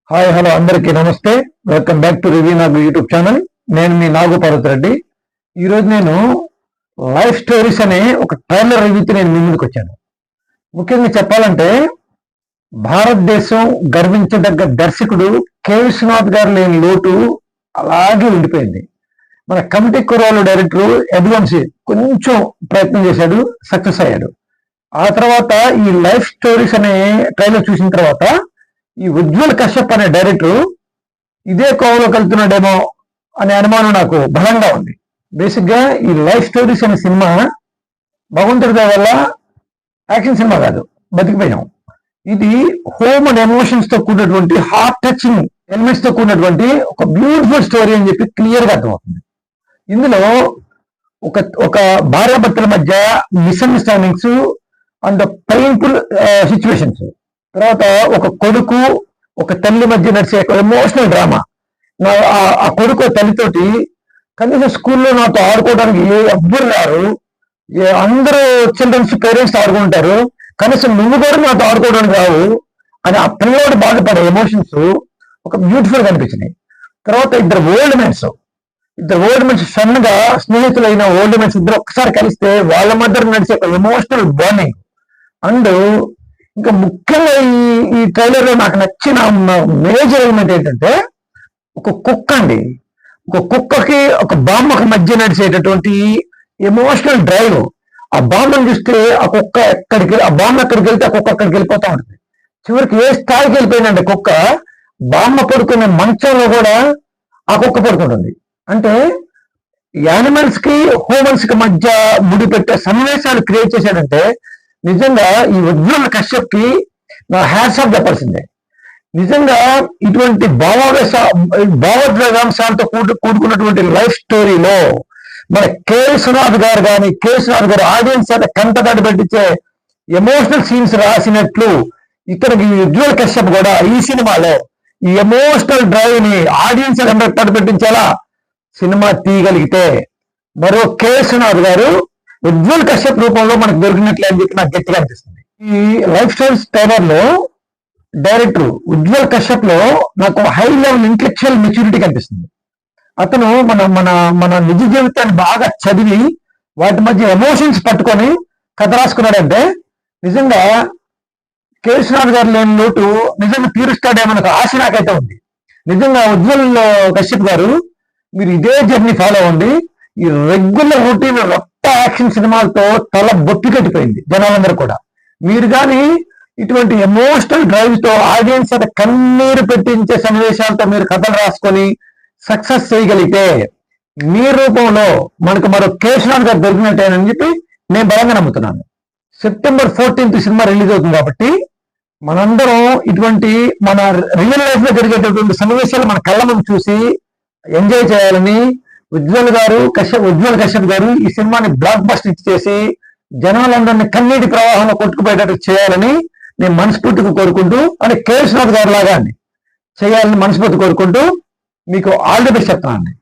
Hi hello అందరికీ నమస్తే. Welcome back to review Nagu YouTube channel. నేను మీ నాగు పార్వతిరెడ్డి. ఈరోజు నేను లైఫ్ స్టోరీస్ అనే ఒక ట్రైలర్ రివ్యూతో నేను మీ ముందుకు వచ్చాను. ముఖ్యంగా చెప్పాలంటే భారతదేశం గర్వించదగ్గ దర్శకుడు కె విశ్వనాథ్ గారు లేని లోటు అలాగే ఉండిపోయింది. మన కమిటీ కుర్రాలు డైరెక్టర్ యదువంశీ కొంచెం ప్రయత్నం చేశాడు, సక్సెస్ అయ్యాడు. ఆ తర్వాత ఈ లైఫ్ స్టోరీస్ అనే ట్రైలర్ చూసిన తర్వాత ఈ ఉజ్వల్ కశ్యప్ అనే డైరెక్టర్ ఇదే కోవలోకి వెళ్తున్నాడేమో అనే అనుమానం నాకు బలంగా ఉంది. బేసిక్ గా ఈ లైఫ్ స్టోరీస్ అనే సినిమా భగవంతుడి దయ వల్ల యాక్షన్ సినిమా కాదు, బతికిపోయాం. ఇది హోమ్ అండ్ ఎమోషన్స్ తో కూడినటువంటి హార్ట్ టచింగ్ ఎలిమెంట్స్ తో కూడినటువంటి ఒక బ్యూటిఫుల్ స్టోరీ అని చెప్పి క్లియర్ గా అర్థమవుతుంది. ఇందులో ఒక ఒక భార్యాభర్తల మధ్య మిస్అండర్స్టాండింగ్స్ అండ్ పెయిన్ఫుల్ సిచ్యువేషన్స్, తర్వాత ఒక కొడుకు ఒక తల్లి మధ్య నడిచే ఎమోషనల్ డ్రామా. ఆ కొడుకు తల్లితోటి కనీసం స్కూల్లో నాతో ఆడుకోవడానికి ఎవ్వరు రారు, అందరూ చిల్డ్రన్స్ పేరెంట్స్ ఆడుకుంటారు, కనీసం నువ్వు కూడా నాతో ఆడుకోవడానికి రావు అని ఆ పిల్లోడు బాధపడే ఎమోషన్స్ ఒక బ్యూటిఫుల్ గా అనిపించినాయి. తర్వాత ఇద్దరు ఓల్డ్ మెన్స్ సన్నగా స్నేహితులైన ఓల్డ్ మెన్స్ ఇద్దరు ఒక్కసారి కలిస్తే వాళ్ళ మధ్య నడిచే ఒక ఎమోషనల్ బాండింగ్. అండ్ ఇంకా ముఖ్యంగా ఈ ట్రైలర్ లో నాకు నచ్చిన మేజర్ ఎలిమెంట్ ఏంటంటే ఒక కుక్క అండి. ఒక కుక్కకి ఒక బామ్మకి మధ్య నడిచేటటువంటి ఎమోషనల్ డ్రైవ్. ఆ బామ్మను చూస్తే ఆ కుక్క ఆ బామ్మ ఎక్కడికి వెళ్తే ఆ కుక్క అక్కడికి వెళ్ళిపోతా ఉంటుంది. చివరికి ఏ స్థాయికి వెళ్ళిపోయిందంటే కుక్క బామ్మ పడుకునే మంచంలో కూడా ఆ కుక్క పడుకుంటుంది. అంటే యానిమల్స్ కి హ్యూమన్స్ కి మధ్య ముడిపెట్టే సన్నివేశాలు క్రియేట్ చేశాడంటే నిజంగా ఈ ఉజ్వల్ కశ్యప్ కి నా హ్యాట్స్ ఆఫ్ చెప్పాల్సిందే. నిజంగా ఇటువంటి భావోద్వేగాంశాలతో కూడుకున్నటువంటి లైఫ్ స్టోరీలో మన కె విశ్వనాథ్ గారు ఆడియన్స్ అయితే కంటతడి పెట్టించే ఎమోషనల్ సీన్స్ రాసినట్లు ఇతనికి ఉజ్వల్ కశ్యప్ కూడా ఈ సినిమాలో ఈ ఎమోషనల్ డ్రైవ్ ని ఆడియన్స్ కంటతడి పెట్టించేలా సినిమా తీయగలిగితే మరో కె విశ్వనాథ్ గారు ఉజ్వల్ కశ్యప్ రూపంలో మనకు దొరికినట్లే అని చెప్పి నాకు గట్టిగా అనిపిస్తుంది. ఈ లైఫ్ స్టోరీస్ ట్రైలర్ లో డైరెక్టర్ ఉజ్వల్ కశ్యప్ లో నాకు హై లెవెల్ ఇంటెలెక్చువల్ మెచ్యూరిటీ కనిపిస్తుంది. అతను మన మన మన నిజ జీవితాన్ని బాగా చదివి వాటి మధ్య ఎమోషన్స్ పట్టుకొని కథ రాసుకున్నాడంటే నిజంగా కె విశ్వనాథ్ గారు లేని లోటు నిజంగా తీరుస్తాడేమో నాకు ఆశ నాకైతే ఉంది. నిజంగా ఉజ్వల్ కశ్యప్ గారు మీరు ఇదే జర్నీ ఫాలో అవ్వండి. ఈ రెగ్యులర్ రొటీన్ యాక్షన్ సినిమాలతో తల బొప్పి కట్టిపోయింది జనాలందరూ కూడా. మీరు కానీ ఇటువంటి ఎమోషనల్ డ్రైవ్ తో ఆడియన్స్ అయితే కన్నీరు పెట్టించే సన్నివేశాలతో మీరు కథలు రాసుకొని సక్సెస్ చేయగలిగితే మీ రూపంలో మనకు మరో కె విశ్వనాథ్ గారు దొరికినట్టేనని చెప్పి నేను బలంగా నమ్ముతున్నాను. September 14th సినిమా రిలీజ్ అవుతుంది కాబట్టి మనందరం ఇటువంటి మన రియల్ లైఫ్ లో జరిగేటటువంటి సన్నివేశాలు మన కళ్ళ ముందు చూసి ఎంజాయ్ చేయాలని ఉజ్వల్ కశ్యప్ గారు ఈ సినిమాని బ్లాక్ బస్టర్ ఇచ్చేసి జనాలందరినీ కన్నీటి ప్రవాహంలో కొట్టుకుపోయేటట్టు చేయాలని నేను మనస్ఫూర్తిగా కోరుకుంటూ, అంటే కె విశ్వనాథ్ గారు లాగా చేయాలని మనస్ఫూర్తి కోరుకుంటూ మీకు ఆల్ ది బెస్ట్ చెప్తానండి.